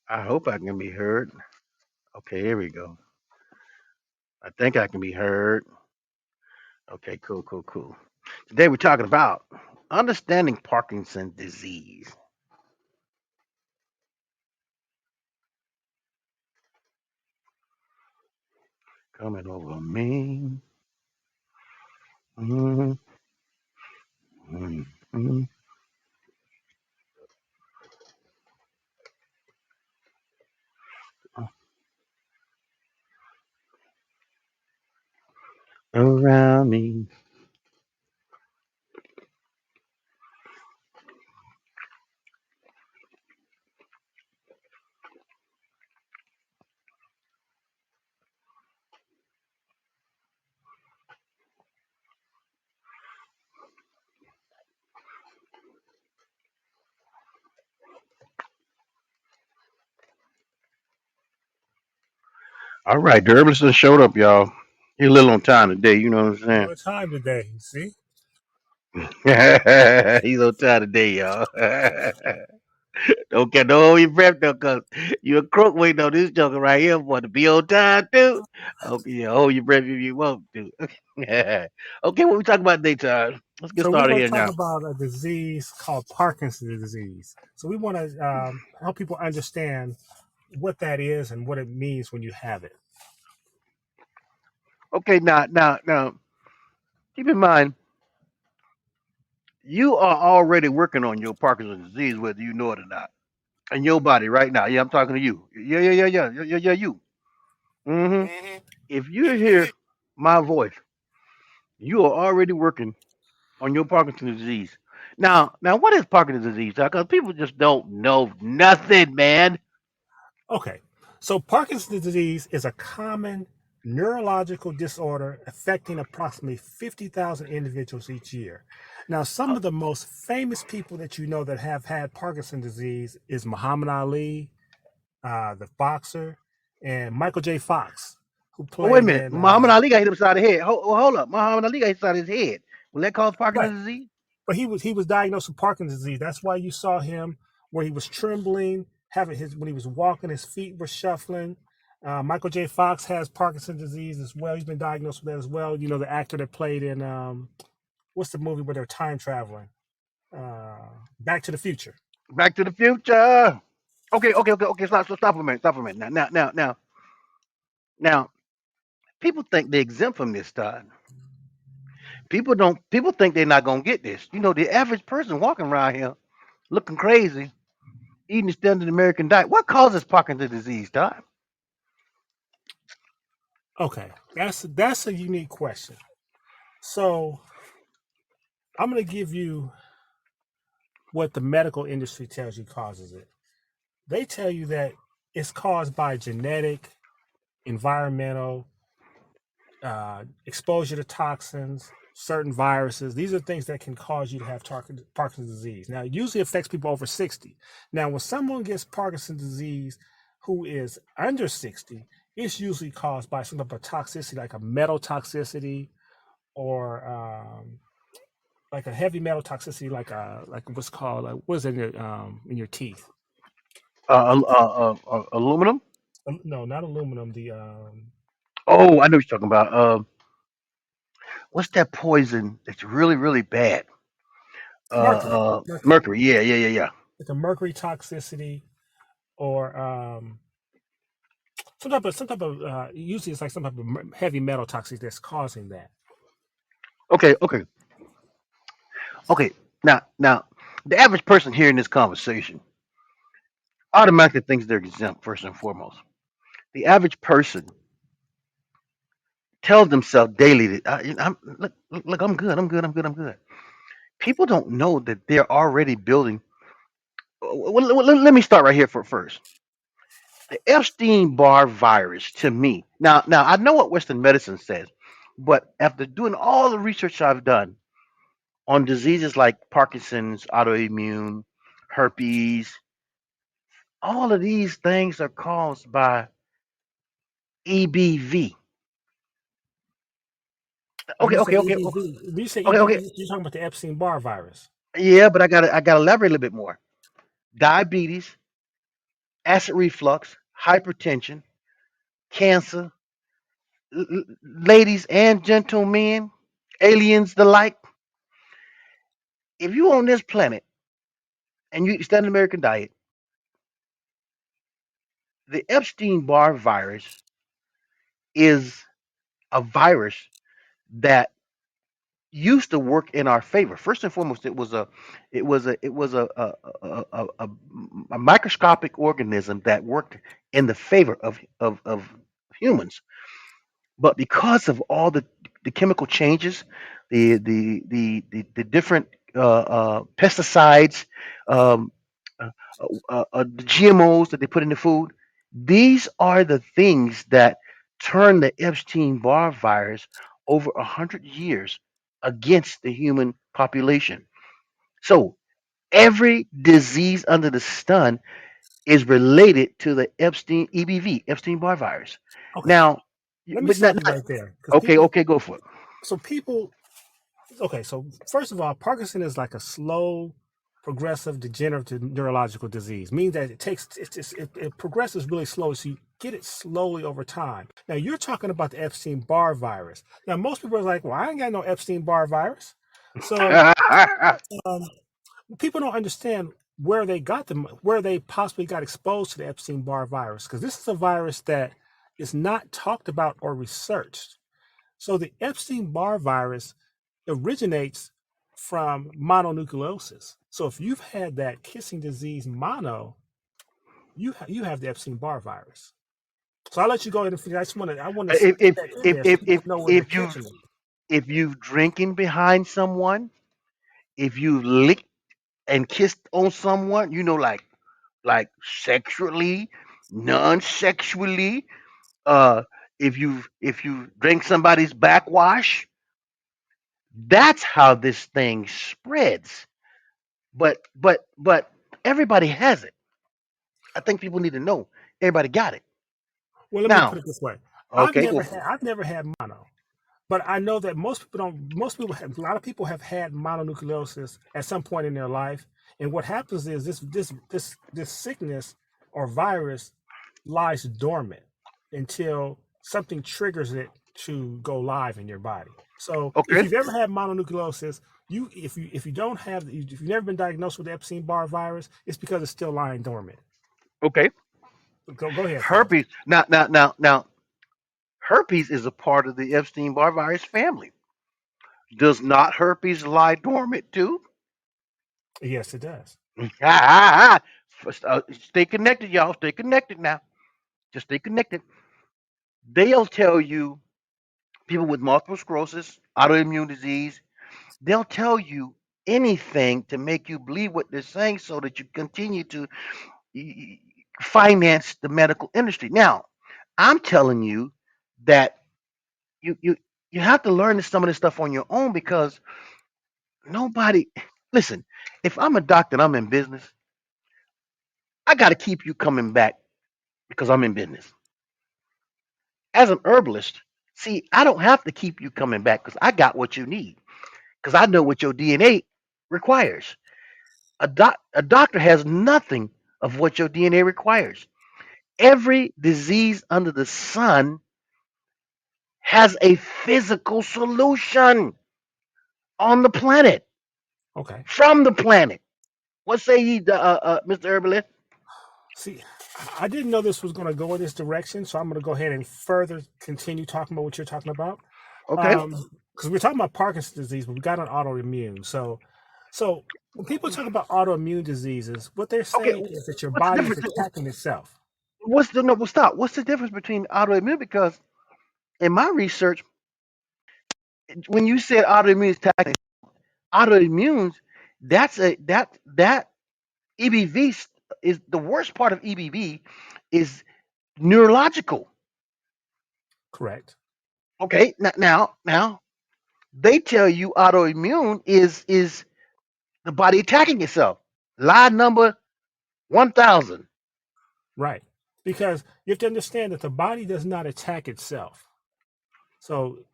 I hope I can be heard. Okay, here we go. I think I can be heard. Okay, cool, cool, cool. Today we're talking about understanding Parkinson's disease. Coming over me. Mhm, mhm, mhm. Around me. All right, the herbalist done showed up, y'all. He a little on time today, you know what I'm On time today. See, saying? He's on time today, y'all. Don't get no hold your breath though, cause you a crook waiting on this joker right here for to be on time too. Okay, yeah, hold your breath if you want to. Okay, what we talking about today, time? Let's get so we're started going to here talk now. about a disease called Parkinson's disease. So we want to help people understand what that is and what it means when you have it. Okay, now, keep in mind you are already working on your Parkinson's disease, whether you know it or not, in your body right now. Yeah, I'm talking to you. Yeah, you. hmm If you hear my voice, you are already working on your Parkinson's disease. Now, what is Parkinson's disease? Because people just don't know nothing, man. Okay, so Parkinson's disease is a common neurological disorder affecting approximately 50,000 individuals each year. Now, some Uh, of the most famous people that you know that have had Parkinson's disease is Muhammad Ali, the boxer, and Michael J. Fox, who oh, wait a played minute. in Muhammad Ali got hit upside the head. Hold up. Muhammad Ali got hit upside his head. Will that cause right. Parkinson's disease? But he was diagnosed with Parkinson's disease. That's why you saw him where he was trembling, having his when he was walking, his feet were shuffling. Michael J. Fox has Parkinson's disease as well. He's been diagnosed with that as well. You know, the actor that played in what's the movie where they're time traveling? Uh, Back to the Future. Back to the Future. Okay. Stop for a minute. Stop for a minute. Now. People think they're exempt from this stuff. People don't. People think they're not gonna get this. You know, the average person walking around here looking crazy, eating the standard American diet. What causes Parkinson's disease, Todd? Okay, that's a unique question. So I'm going to give you what the medical industry tells you causes it. They tell you that it's caused by genetic, environmental, exposure to toxins, certain viruses. These are things that can cause you to have Parkinson's disease. Now, it usually affects people over 60. Now, when someone gets Parkinson's disease who is under 60, it's usually caused by some type of toxicity, like a metal toxicity or like a heavy metal toxicity, like what's called what is it in your teeth? Aluminum. No, not aluminum. The Oh, I know what you're talking about. What's that poison that's really, really bad? mercury, mercury, Mercury. Yeah. like a mercury toxicity or some type of usually it's like some type of heavy metal toxicity that's causing that. Okay. Okay. Now, the average person hearing this conversation automatically thinks they're exempt first and foremost. The average person tells themselves daily that look, I'm good. People don't know that they're already building. Well, let me start right here for first. The Epstein-Barr virus, to me. Now I know what Western medicine says, but after doing all the research I've done on diseases like Parkinson's, autoimmune, herpes, all of these things are caused by EBV. When you say Okay. EBV, when you say Okay. EBV, you're talking about the Epstein-Barr virus. Yeah, but I got to elaborate a little bit more. Diabetes, acid reflux, hypertension, cancer, ladies and gentlemen, aliens the like. If you on this planet and you eat standard American diet, the Epstein-Barr virus is a virus that used to work in our favor. First and foremost, it was a microscopic organism that worked in the favor of humans. But because of all the chemical changes, the different pesticides, um, the GMOs that they put in the food, these are the things that turn the Epstein-Barr virus over 100 years against the human population. So every disease under the sun is related to the Epstein EBV, Epstein-Barr virus. Okay, Now, let me but stop you not right there because okay. people. Okay, go for it. So people. Okay, so first of all, Parkinson is like a slow, progressive, degenerative neurological disease. Means that it progresses really slowly, so you get it slowly over time. Now you're talking about the Epstein Barr virus. Now most people are like, "Well, I ain't got no Epstein Barr virus," so um, people don't understand where they got them, where they possibly got exposed to the Epstein Barr virus, because this is a virus that is not talked about or researched. So the Epstein Barr virus originates from mononucleosis. So if you've had that kissing disease mono, you have the Epstein Barr virus. So I'll let you go ahead and finish. I want to if put if that in if there so if people if know where they're if you catching it. if you drinking behind someone, if you licked and kissed on someone, like sexually, non-sexually, uh, if you drink somebody's backwash, that's how this thing spreads. But everybody has it. I think people need to know everybody got it. Well, let me put Now, it this way: okay, go for it. I've never had mono. But I know that most people don't. Most people have. A lot of people have had mononucleosis at some point in their life, and what happens is this sickness or virus lies dormant until something triggers it to go live in your body. So if Okay, you've ever had mononucleosis, if you don't have if you've never been diagnosed with the Epstein Barr virus, it's because it's still lying dormant. okay. Go ahead, sir. Herpes. Now, herpes is a part of the Epstein-Barr virus family. Does not herpes lie dormant too? Yes, it does. First, stay connected, y'all. Stay connected now. Just stay connected. They'll tell you, people with multiple sclerosis, autoimmune disease, they'll tell you anything to make you believe what they're saying so that you continue to y- finance the medical industry. Now, I'm telling you that you you you have to learn some of this stuff on your own because nobody listen, if I'm a doctor and I'm in business, I got to keep you coming back because I'm in business. As an herbalist, see, I don't have to keep you coming back because I got what you need because I know what your DNA requires. A doctor has nothing of what your DNA requires. Every disease under the sun has a physical solution on the planet, Okay. from the planet. What say ye, Mr. Herbalist? See, I didn't know this was going to go in this direction, so I'm going to go ahead and further continue talking about what you're talking about. Okay. Because we're talking about Parkinson's disease, but we got an autoimmune. So when people talk about autoimmune diseases, what they're Okay. saying is that your What's the body is difference? attacking itself. What's the no? Well, stop. What's the difference between autoimmune? Because in my research, when you said autoimmune attacking autoimmune, that EBV is the worst part of EBV is neurological. Correct. Okay. Now they tell you autoimmune is the body attacking itself. Lie number 1,000. Right. Because you have to understand that the body does not attack itself.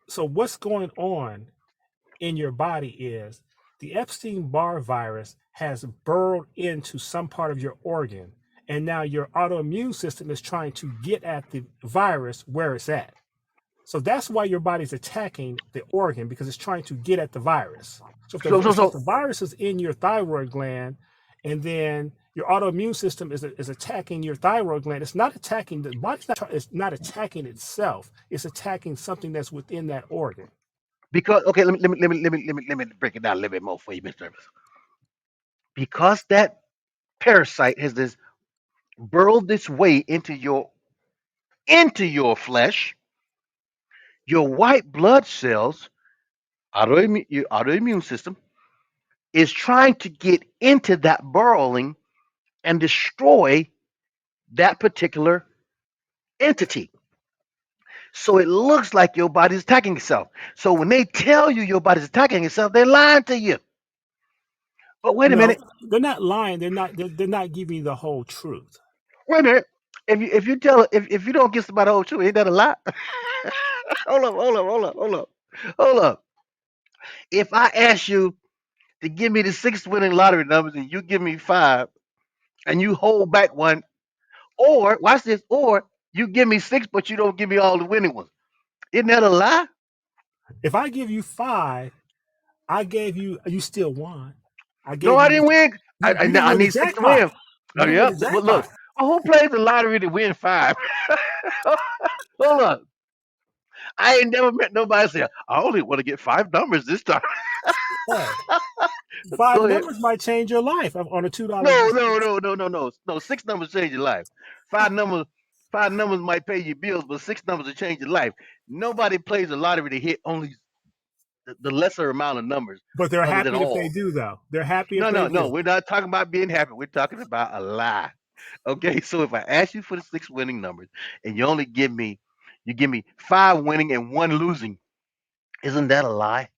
So what's going on in your body is the Epstein Barr virus has burrowed into some part of your organ and now your autoimmune system is trying to get at the virus where it's at. So that's why your body's attacking the organ because it's trying to get at the virus. So So so if so the virus is in your thyroid gland, and then your autoimmune system is attacking your thyroid gland, it's not attacking the body's not it's not attacking itself. It's attacking something that's within that organ. because okay, let me break it down a little bit more for you, Mr. Evans. Because that parasite has this burrowed its way into your flesh, your white blood cells, your autoimmune system is trying to get into that burrowing and destroy that particular entity. So it looks like your body's attacking itself. So when they tell you your body's attacking itself, they're lying to you. But wait a No, minute, they're not lying. They're not giving you the whole truth. wait a minute. If you don't give somebody the whole truth, ain't that a lie? Hold up. Hold up. If I ask you to give me the six winning lottery numbers and you give me five and you hold back one, or watch this, or you give me six but you don't give me all the winning ones. Isn't that a lie? If I give you five, I gave you you still won. I No, gave I you didn't win. I, you I, didn't I win the need six to jackpot. win. You Oh, didn't win yep. the Well, look, jackpot. who plays the lottery to win five? Hold up. I ain't never met nobody say, I only want to get five numbers this time. Hey, five Go ahead. numbers might change your life on a $2. No. Six numbers change your life. Five numbers, five numbers might pay your bills, but six numbers will change your life. Nobody plays the lottery to hit only the lesser amount of numbers, But they're other than happy if they all. do, though. They're happy if No, they no, no. do. We're not talking about being happy. We're talking about a lie. Okay, so if I ask you for the six winning numbers and you give me five winning and one losing, isn't that a lie?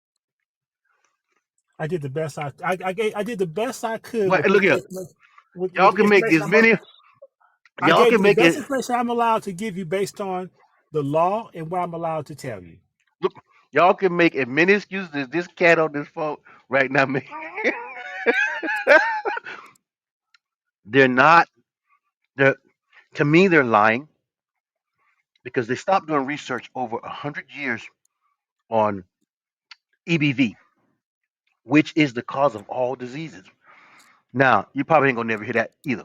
I did the best I did the best I could Well, with look here, with y'all the can make information as many. I Y'all gave you can the make best it. information I'm allowed to give you based on the law and what I'm allowed to tell you. Look, y'all can make as many excuses as this cat on this phone right now. They're not. They're to me. They're lying because they stopped doing research over 100 years on EBV, which is the cause of all diseases. Now, you probably ain't gonna never hear that either.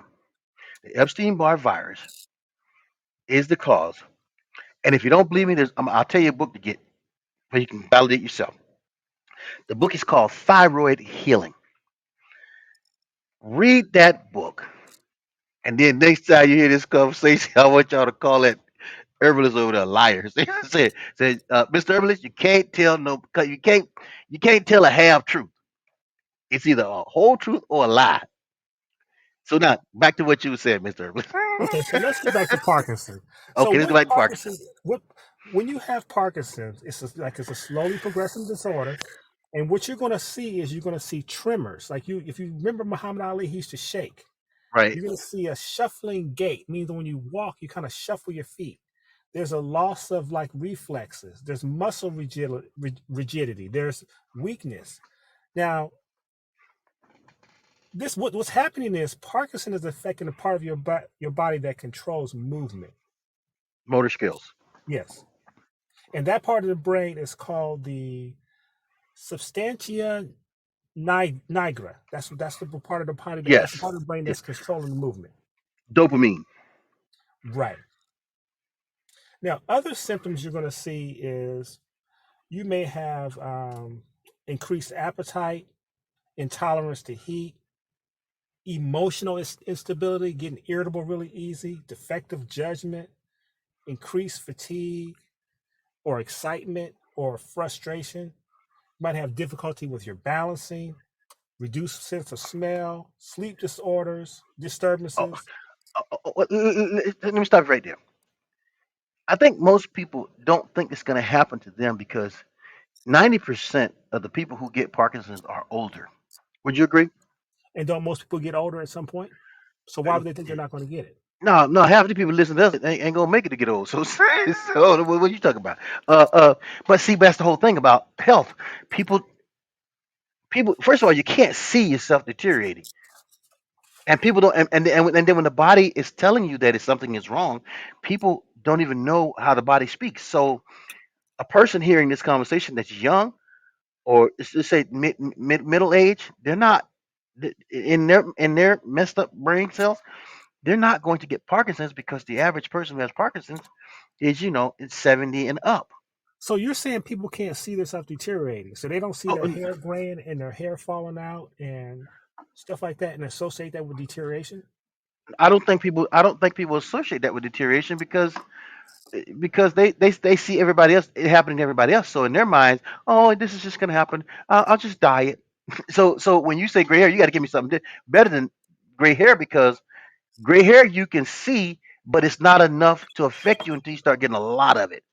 The Epstein-Barr virus is the cause. And if you don't believe me, I'll tell you a book to get where you can validate yourself. The book is called Thyroid Healing. Read that book, and then next time you hear this conversation, I want y'all to call that herbalist over there liars. Say, Mr. Herbalist, you can't tell no, you can't tell a half truth. It's either a whole truth or a lie. So now back to what you said, Mr. Herbalist. Okay, so let's get back to Parkinson. So Okay, let's go with back to Parkinson. Parkinson, what when you have Parkinson's, it's a slowly progressing disorder, and what you're going to see is you're going to see tremors. Like if you remember Muhammad Ali, he used to shake. Right. You're going to see a shuffling gait, means when you walk, you kind of shuffle your feet. There's a loss of like reflexes. There's muscle rigidity. There's weakness. Now, what's happening is Parkinson is affecting the part of your body that controls movement. Motor skills. Yes, and that part of the brain is called the substantia nigra. That's the part of the body that's the Yes. part of the brain Yeah. that's controlling the movement. Dopamine. Right. Now, other symptoms you're going to see is you may have increased appetite, intolerance to heat, emotional instability, getting irritable really easy, defective judgment, increased fatigue or excitement or frustration. You might have difficulty with your balancing, reduced sense of smell, sleep disorders, Oh, disturbances. let me stop right there. I think most people don't think it's going to happen to them because 90% of the people who get Parkinson's are older. Would you agree? And don't most people get older at some point? So why would they think they're not going to get it? No, no. Half the people listening to us ain't gonna make it to get old. So, so what you talking about? But see, that's the whole thing about health. People, people. First of all, you can't see yourself deteriorating. And people don't, and then when the body is telling you that it's something is wrong, people don't even know how the body speaks. So a person hearing this conversation that's young, or let's just say middle age, they're not in their messed up brain cells. They're not going to get Parkinson's because the average person who has Parkinson's is, it's 70 and up. So you're saying people can't see themselves deteriorating, so they don't see Oh, their hair graying and their hair falling out and stuff like that, and associate that with deterioration? I don't think people associate that with deterioration because they see everybody else it happening to everybody else. So in their minds, oh, this is just gonna happen. I'll just dye it. So when you say gray hair, you got to give me something better than gray hair, because gray hair you can see, but it's not enough to affect you until you start getting a lot of it.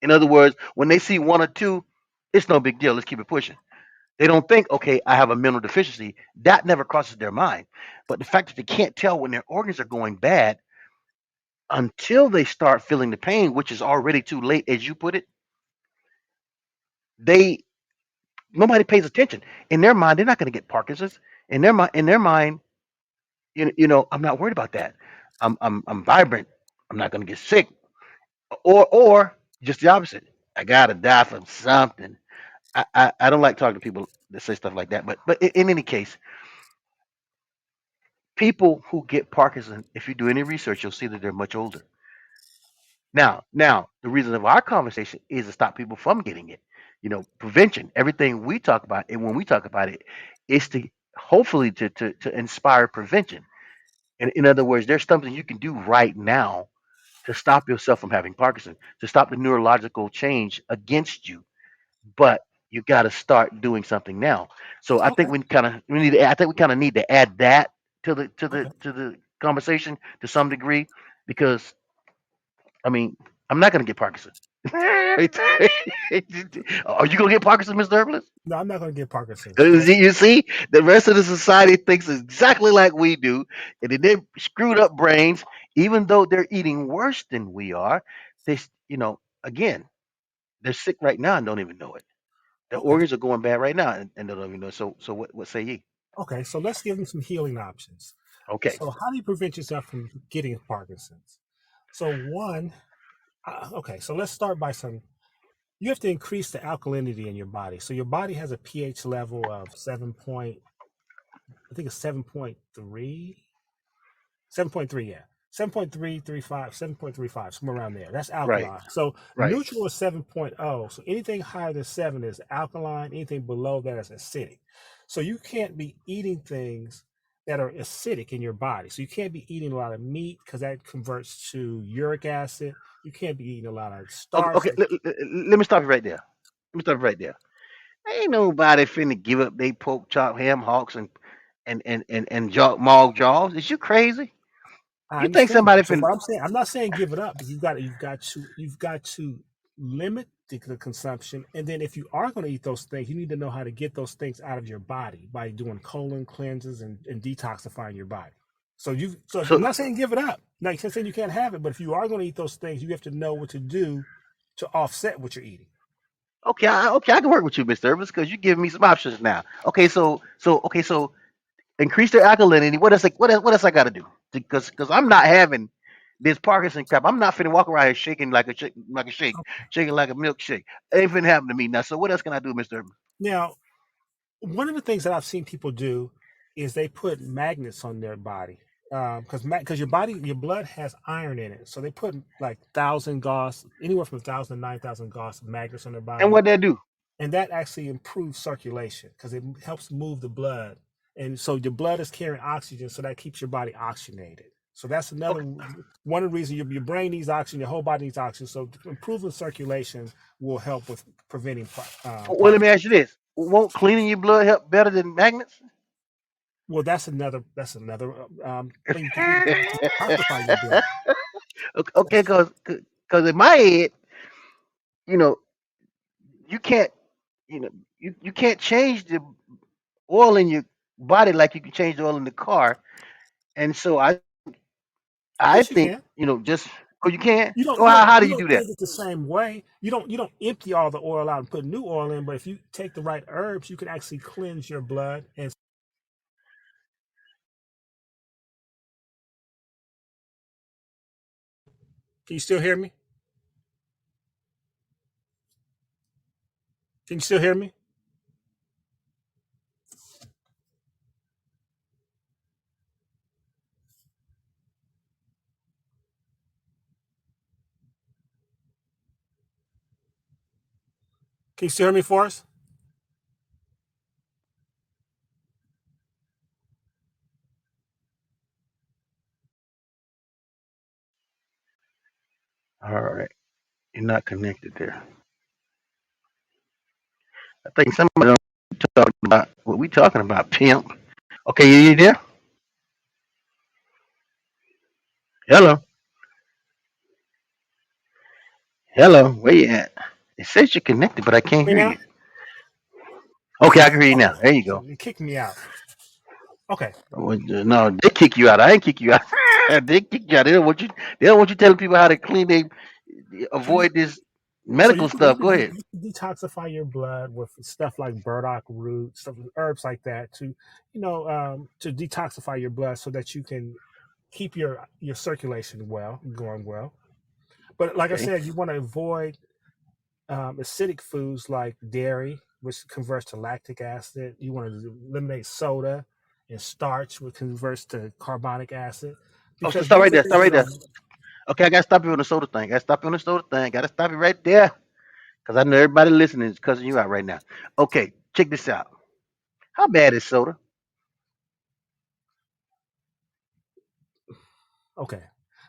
In other words, when they see one or two, it's no big deal. Let's keep it pushing. They don't think, okay, I have a mental deficiency. That never crosses their mind. But the fact that they can't tell when their organs are going bad until they start feeling the pain, which is already too late, as you put it, they nobody pays attention. In their mind, they're not going to get Parkinson's. In their mind, I'm not worried about that. I'm vibrant. I'm not going to get sick. Or just the opposite. I gotta die from something. I don't like talking to people that say stuff like that. But in any case, people who get Parkinson, if you do any research, you'll see that they're much older. Now, the reason of our conversation is to stop people from getting it. Prevention. Everything we talk about, and when we talk about it, is to hopefully to inspire prevention. And in other words, there's something you can do right now to stop yourself from having Parkinson, to stop the neurological change against you. But you got to start doing something now. So I think Okay, we need to, I think we kind of need to add that okay. to the conversation to some degree, because I mean, I'm not going to get Parkinson. Are you going to get Parkinson, Mr. Herbalist? No, I'm not going to get Parkinson's. You see, the rest of the society thinks exactly like we do, and then they screwed up brains. Even though they're eating worse than we are, they, again, they're sick right now and don't even know it. Their Okay, organs are going bad right now, and they don't even know. So what say ye? okay. So let's give them some healing options. Okay, So how do you prevent yourself from getting Parkinson's? So one, okay. So let's start by some. You have to increase the alkalinity in your body. So your body has a pH level of 7 I think it's 7.3, yeah. 7.335, 7.35, somewhere around there. That's right, alkaline. So right. neutral is 7.0. So anything higher than 7 is alkaline. Anything below that is acidic. So you can't be eating things that are acidic in your body. So you can't be eating a lot of meat because that converts to uric acid. You can't be eating a lot of Okay, starch. okay. Let me stop you right there. Let me stop you right there. Ain't nobody finna give up they pork chop, ham hocks, and mog jaws. Is you crazy? I You think understand somebody that. So finna? what I'm saying, I'm not saying give it up, but you've got to limit the consumption. And then if you are going to eat those things, you need to know how to get those things out of your body by doing colon cleanses and detoxifying your body. So if, I'm So not saying give it up. Like I'm saying you can't have it, but if you are going to eat those things, you have to know what to do to offset what you're eating. okay, I can work with you, Mister Herbalist, because you give me some options now. Okay, so increase their alkalinity. What else I got to do? Because I'm not having this Parkinson crap. I'm not finna walk around here shaking like a shake, shaking like a milkshake. It ain't finna happen to me now. So what else can I do, Mister Herbalist? Now, one of the things that I've seen people do is they put magnets on their body because your blood has iron in it, so they put like 1,000 Gauss, anywhere from 1,000 to 9,000 Gauss of magnets on their And body, what that do? and that actually improves circulation because it helps move the blood, and so your blood is carrying oxygen, so that keeps your body oxygenated. So that's another Okay, one of the reasons your brain needs oxygen, your whole body needs oxygen. So improving circulation will help with preventing well, let me Parkinson's. ask you this: won't cleaning your blood help better than magnets? Well, that's another thing you can do to detoxify your blood. Okay, because in my head, you know, you can't, you can't change the oil in your body like you can change the oil in the car. And so I Yes, you think, can. just oh, you can. You don't Well, you don't how do you you don't do that? change it the same way. You don't empty all the oil out and put new oil in. But if you take the right herbs, you can actually cleanse your blood and Can you still hear me? Can you still hear me? Can you still hear me, Forrest? All right, you're not connected there. I think somebody don't talking about what we talking about, pimp. Okay, you there? Hello, hello. Where you at? It says you're connected, but I can't Me hear now? you. Okay, I can hear you now. Okay. There you So go. you kicked me out. Okay. Well, no, they kick you out. I ain't kick you out. They kick you out. They don't want you. They don't want you telling people how to clean. They So you avoid this so medical stuff. Go ahead. you can detoxify your blood with stuff like burdock root, stuff herbs like that to to detoxify your blood so that you can keep your circulation going well. But like I Okay. said, you want to avoid acidic foods like dairy, which converts to lactic acid. You want to eliminate soda and starch, which converts to carbonic acid, Oh, so because stop right these are there. Stop things right that are there. Okay, I gotta stop you on the soda thing. Gotta stop you on the soda thing. Gotta stop you right there. Because I know everybody listening is cussing you out right now. Okay, check this out. How bad is soda? okay.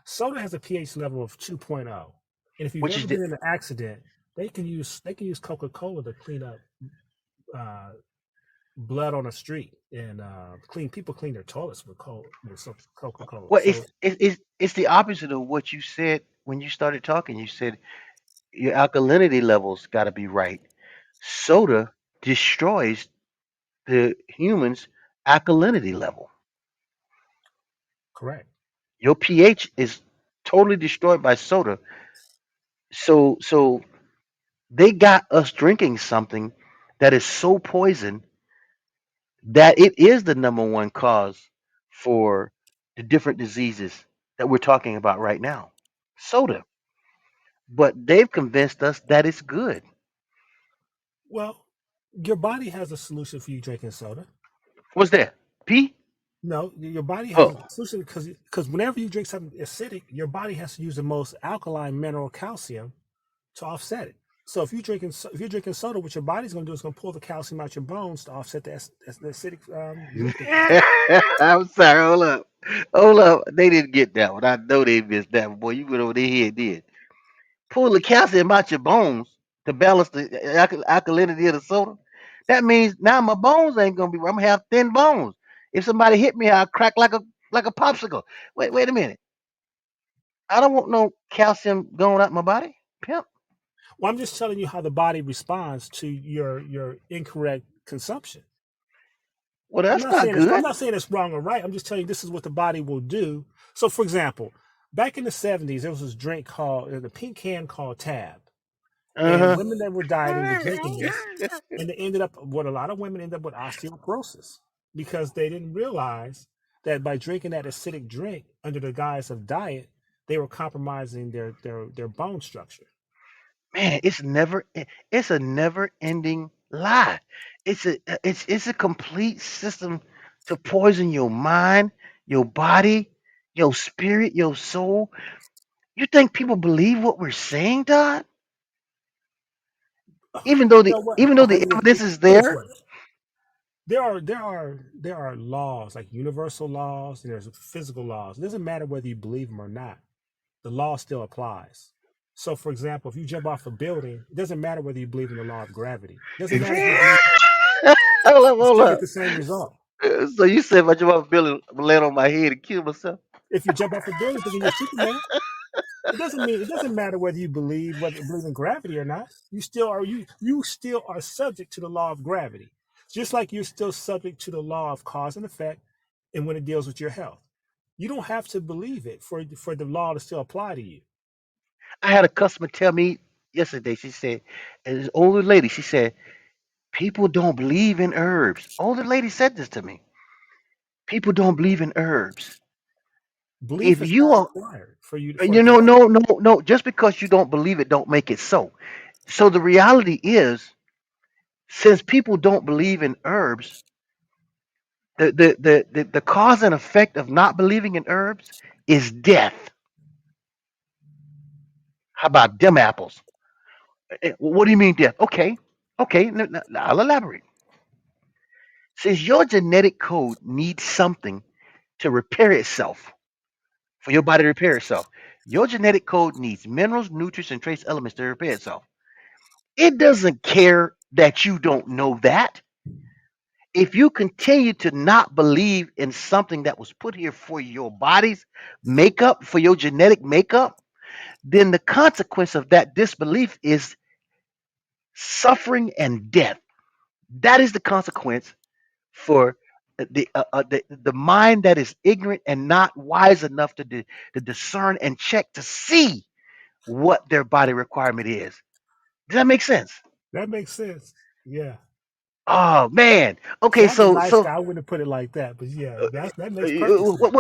Soda has a pH level of 2.0. And if you've Which ever is the been in an accident, they can use Coca-Cola to clean up uh, blood on the street and clean people clean their toilets with some Coca-Cola. well, So it's the opposite of what you said when you started talking. You said your alkalinity levels got to be right. Soda destroys the human's alkalinity level. correct. Your pH is totally destroyed by soda. So they got us drinking something that is so poison that it is the number one cause for the different diseases that we're talking about right now. Soda. But they've convinced us that it's good. Well, your body has a solution for you drinking soda. What's that? P? No, your body has a Oh. solution because whenever you drink something acidic, your body has to use the most alkaline mineral calcium to offset it. So if you're drinking soda, what your body's going to do is going to pull the calcium out your bones to offset the acidic drink that you drink. I'm sorry, hold up. Hold up. They didn't get that one. I know they missed that one. Boy, you went over their head, did. Pull the calcium out your bones to balance the alkalinity of the soda. That means now my bones ain't gonna be. I'm gonna have thin bones. If somebody hit me, I'll crack like a popsicle. Wait a minute. I don't want no calcium going out my body, pimp. Well, I'm just telling you how the body responds to your incorrect consumption. Well, that's not I'm good. not saying it's wrong or right. I'm just telling you this is what the body will do. So, for example, back in the '70s, there was this drink called the pink can called Tab, and Uh women that were dieting were drinking this, huh. and they ended up what a lot of women end up with osteoporosis because they didn't realize that by drinking that acidic drink under the guise of diet, they were compromising their bone structure. Man, it's a never ending lie. It's a complete system to poison your mind, your body, your spirit, your soul. You think people believe what we're saying, Todd? You know what? Even though Okay, the evidence is put it this there. way: there are laws like universal laws and there's physical laws. It doesn't matter whether you believe them or not. The law still applies. So, for example, if you jump off a building, it doesn't matter whether you believe in the law of gravity. It doesn't matter if you believe Hold up, you hold still get up. the same result. So you said if I jump off a building, I'm gonna land on my head and kill myself? If you jump off a building thinking you're Superman, it doesn't matter whether you believe in gravity or not. You still are subject to the law of gravity. Just like you're still subject to the law of cause and effect and when it deals with your health. You don't have to believe it for the law to still apply to you. I had a customer tell me yesterday. She said, and this older lady, she said, people don't believe in herbs. Older lady said this to me. People don't believe in herbs. Belief If is you not are, required for you for you it to know, help. no, no, no, just because you don't believe it, don't make it so. So the reality is, since people don't believe in herbs, the cause and effect of not believing in herbs is death. How about them apples? What do you mean death? Okay, okay, I'll elaborate. Since your genetic code needs something to repair itself, for your body to repair itself, your genetic code needs minerals, nutrients, and trace elements to repair itself. It doesn't care that you don't know that. If you continue to not believe in something that was put here for your body's makeup, for your genetic makeup, then the consequence of that disbelief is suffering and death. That is the consequence for the mind that is ignorant and not wise enough to discern and check to see what their body requirement is. Does that make sense? That makes sense. Yeah. Oh man. See, Okay, I'm a so nice so guy. I wouldn't put it like that, but yeah, that makes perfect sense.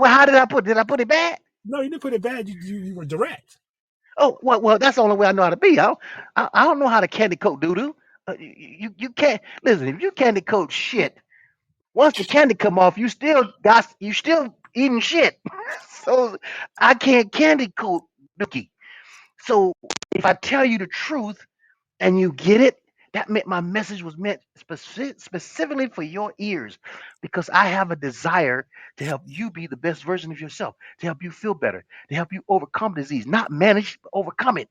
how did I put? Did I put it bad? No, you didn't put it bad. You were direct. Oh well, that's the only way I know how to be. I don't know how to candy coat doo doo. You can't listen. If you candy coat shit, once the candy come off, you still eating shit. So I can't candy coat Dookie. So if I tell you the truth and you get it, that meant my message was meant specifically for your ears because I have a desire to help you be the best version of yourself, to help you feel better, to help you overcome disease, not manage, but overcome it.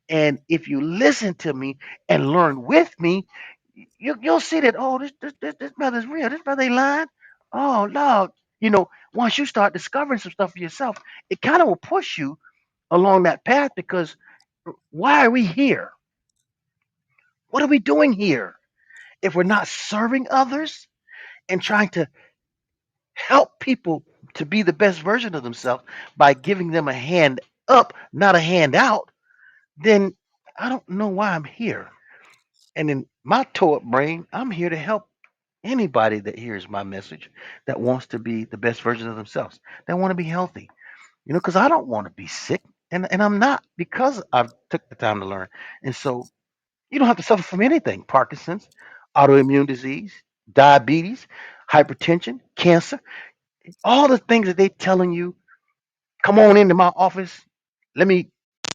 And if you listen to me and learn with me, you'll see that, oh, this brother's real. This brother ain't lying. Oh, Lord. Once you start discovering some stuff for yourself, it kind of will push you along that path because why are we here? What are we doing here? If we're not serving others and trying to help people to be the best version of themselves by giving them a hand up, not a hand out, then I don't know why I'm here. And in my toe up brain, I'm here to help anybody that hears my message that wants to be the best version of themselves, that want to be healthy. Because I don't want to be sick, and I'm not because I've took the time to learn. And so you don't have to suffer from anything: Parkinson's, autoimmune disease, diabetes, hypertension, cancer, all the things that they telling you. Come on into my office. Let me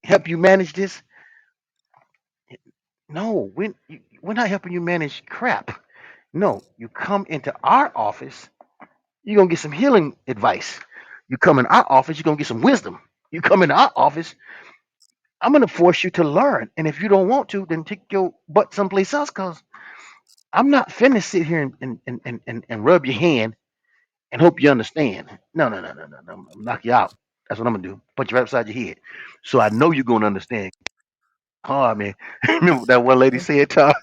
help you manage this. No, we're not helping you manage crap. No, you come into our office, you're gonna get some healing advice. You come in our office, you're gonna get some wisdom. You come in our office, I'm gonna force you to learn. And if you don't want to, then take your butt someplace else because I'm not finna sit here and rub your hand and hope you understand. No, no, no, no, no, no. I'm gonna knock you out. That's what I'm gonna do. Put you right upside your head. So I know you're gonna understand. Oh man. Remember what that one lady said to us?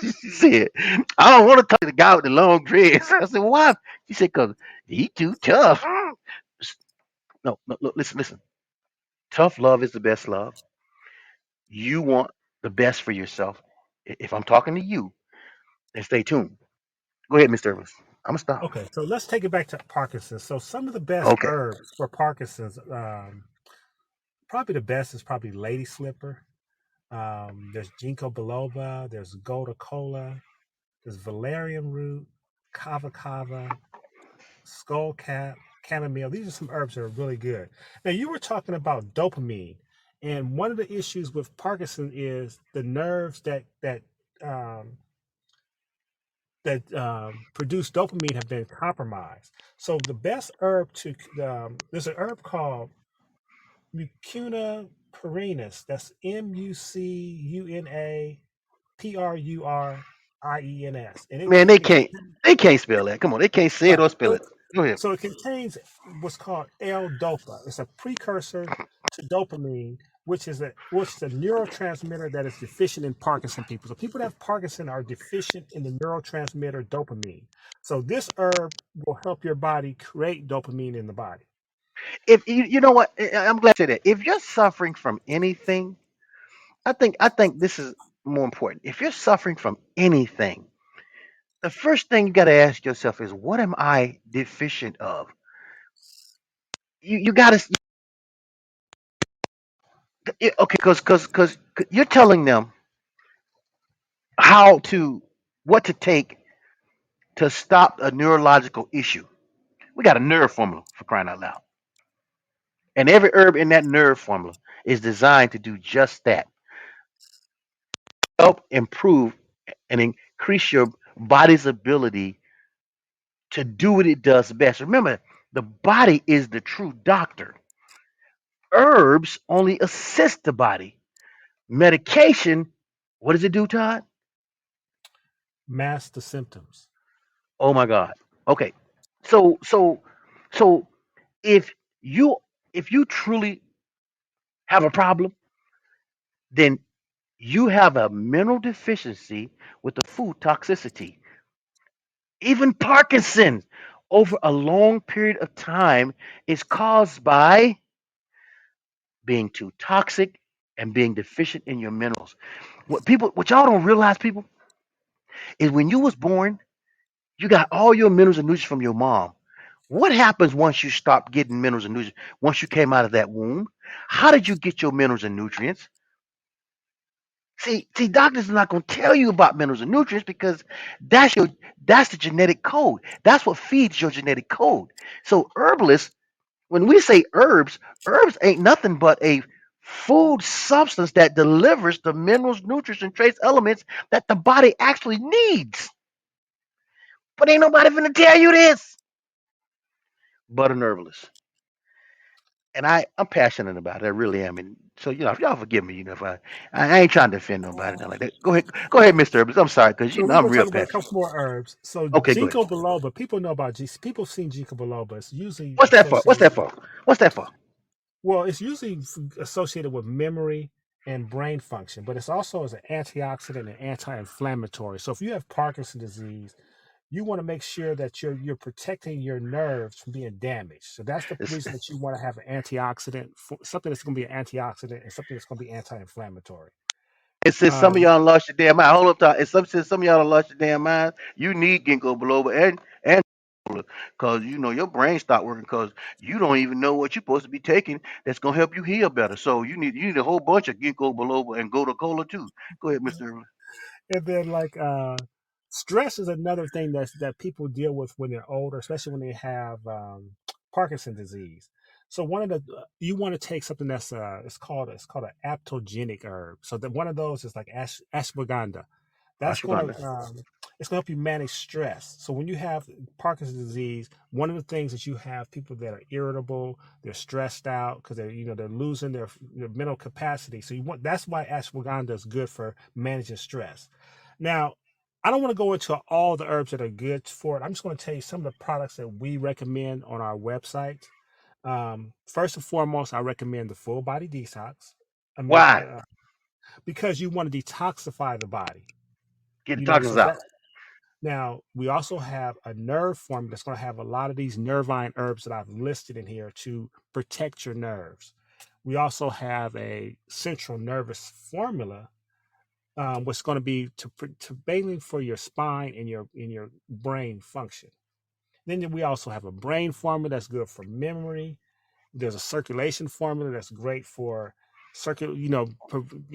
She said, I don't want to talk to the guy with the long dreads. I said, well, why? She said, because he too tough. No, no, look, listen, listen. Tough love is the best love. You want the best for yourself. If I'm talking to you, then stay tuned. Go ahead, Mr. Evans. I'm gonna stop. Okay, so let's take it back to Parkinson's. So some of the best Okay. herbs for Parkinson's, probably the best is probably lady slipper. There's ginkgo biloba. There's gotu kola. There's valerian root, kava kava, skullcap, chamomile. These are some herbs that are really good. Now you were talking about dopamine, and one of the issues with Parkinson is the nerves um, that produce dopamine have been compromised. So the best herb to there's an herb called Mucuna perennis. That's Mucuna Prines, and Man, they can't spell that. Come on, they can't say it right. or spell So, it. Go ahead. so it contains what's called L-dopa. It's a precursor to dopamine, which is a neurotransmitter that is deficient in Parkinson people. So people that have Parkinson are deficient in the neurotransmitter dopamine. So this herb will help your body create dopamine in the body. If you know what, I'm glad you said that. If you're suffering from anything, I think this is more important. If you're suffering from anything, the first thing you got to ask yourself is, what am I deficient of? you got to okay, because you're telling them how to what to take to stop a neurological issue. We got a nerve formula for crying out loud, and every herb in that nerve formula is designed to do just that: help improve and increase your body's ability to do what it does best. Remember, the body is the true doctor. Herbs only assist the body. Medication, what does it do, Todd? Mask the symptoms. Oh my God. Okay. So so so if you if you truly have a problem, then you have a mineral deficiency with the food toxicity. Even Parkinson's over a long period of time is caused by being too toxic and being deficient in your minerals. What y'all don't realize, people, is when you was born, you got all your minerals and nutrients from your mom. What happens once you stop getting minerals and nutrients? Once you came out of that womb, how did you get your minerals and nutrients? See, doctors are not going to tell you about minerals and nutrients because that's your that's the genetic code. That's what feeds your genetic code. So herbalists, when we say herbs, herbs ain't nothing but a food substance that delivers the minerals, nutrients, and trace elements that the body actually needs. But ain't nobody finna tell you this but an herbalist. And I'm passionate about it. I really am. And so if y'all forgive me, if I ain't trying to offend nobody, nothing like that. Go ahead, Mister Herbalist. I'm sorry, because So we're I'm going to real talk about a passionate. couple more herbs. So Okay, go ahead. ginkgo biloba, people know about people have seen ginkgo biloba. It's usually What's that for? What's associated. that for? What's that for? Well, it's usually associated with memory and brain function, but it's also as an antioxidant and anti-inflammatory. So if you have Parkinson's disease, you want to make sure that you're protecting your nerves from being damaged. So that's the It's, reason that you want to have an antioxidant, something that's going to be an antioxidant and something that's going to be anti-inflammatory. it says some of Um, y'all lost your damn mind. Hold up, Todd. Some of y'all done lost your damn mind. You need ginkgo biloba and because your brain stopped working because you don't even know what you're supposed to be taking that's gonna help you heal better. So you need a whole bunch of ginkgo biloba and gotu kola too. Go ahead, Mister. and then stress is another thing that people deal with when they're older, especially when they have Parkinson's disease. So one of the you want to take something that's it's called an aptogenic herb. So that one of those is like ashwagandha. That's going Ashwagandha. to it's going to help you manage stress. So when you have Parkinson's disease, one of the things that you have people that are irritable, they're stressed out because they're losing their mental capacity. So that's why ashwagandha is good for managing stress. Now, I don't want to go into all the herbs that are good for it. I'm just going to tell you some of the products that we recommend on our website. First and foremost, I recommend the full body detox. I mean, Why? because you want to detoxify the body. Get the So toxins out. that now we also have a nerve formula that's going to have a lot of these nervine herbs that I've listed in here to protect your nerves. We also have a central nervous formula, what's going to be to mainly for your spine and your brain function. Then we also have a brain formula that's good for memory. There's a circulation formula that's great for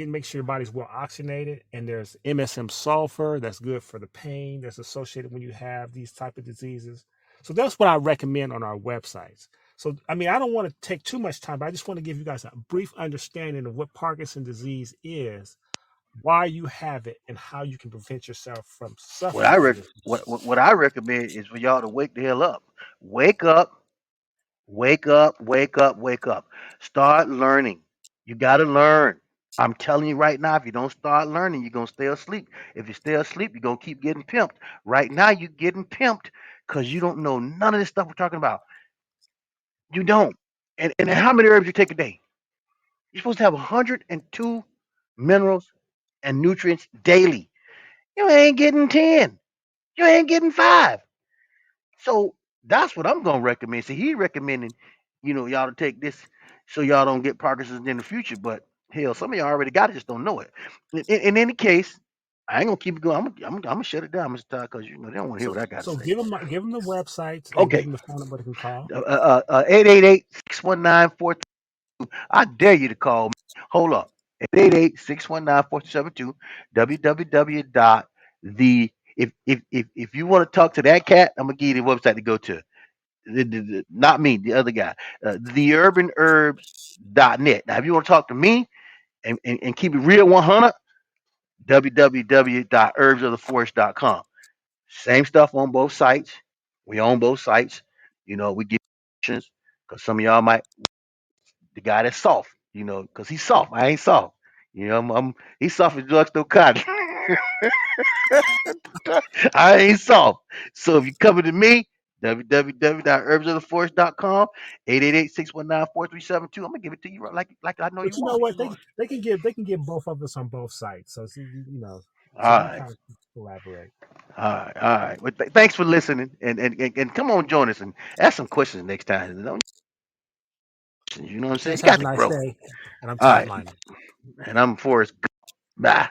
make sure your body's well oxygenated. And there's MSM sulfur that's good for the pain that's associated when you have these type of diseases. So that's what I recommend on our websites. So I mean, I don't want to take too much time, but I just want to give you guys a brief understanding of what Parkinson's disease is, why you have it, and how you can prevent yourself from suffering from this disease. What I recommend is for y'all to wake the hell up. Wake up, wake up, wake up, wake up. Start learning. You gotta learn. I'm telling you right now, if you don't start learning, you're gonna stay asleep. If you stay asleep, you're gonna keep getting pimped. Right now, you're getting pimped because you don't know none of this stuff we're talking about. You don't. And how many herbs you take a day? You're supposed to have 102 minerals and nutrients daily. You ain't getting 10. You ain't getting 5. So that's what I'm gonna recommend. See, he recommending, y'all to take this so y'all don't get Parkinson's in the future. But hell, some of y'all already got it, just don't know it. In any case, I ain't gonna keep it going. I'm gonna shut it down, Mr. Todd, because they don't want to hear So what I got to so say. give them the websites and give Okay, them the phone number they can call. 888-619-4. I dare you to call me. Hold up. 888-619-4272. www. The if you want to talk to that cat, I'm gonna give you the website to go to. Not me, the other guy. Theurbanherbs.net. Now, if you want to talk to me and keep it real 100, www.herbsoftheforest.com. Same stuff on both sites. We own both sites. We give options because some of y'all might the guy that's soft. Because he's soft. I ain't soft. He's soft as drugs still cotton. I ain't soft. So if you coming to me, www.herbsoftheforest.com, 888-619-4372. I'm gonna give it to you like I know But you you know want it. what? They can get both of us on both sides. So see, All so we right. kind of collaborate. All right, all right. Well, thanks for listening, and come on, join us and ask some questions next time. You know what I'm saying? Just You have got a to nice grow. day. And I'm All Todd right, Lyman. and I'm Forrest. Bye.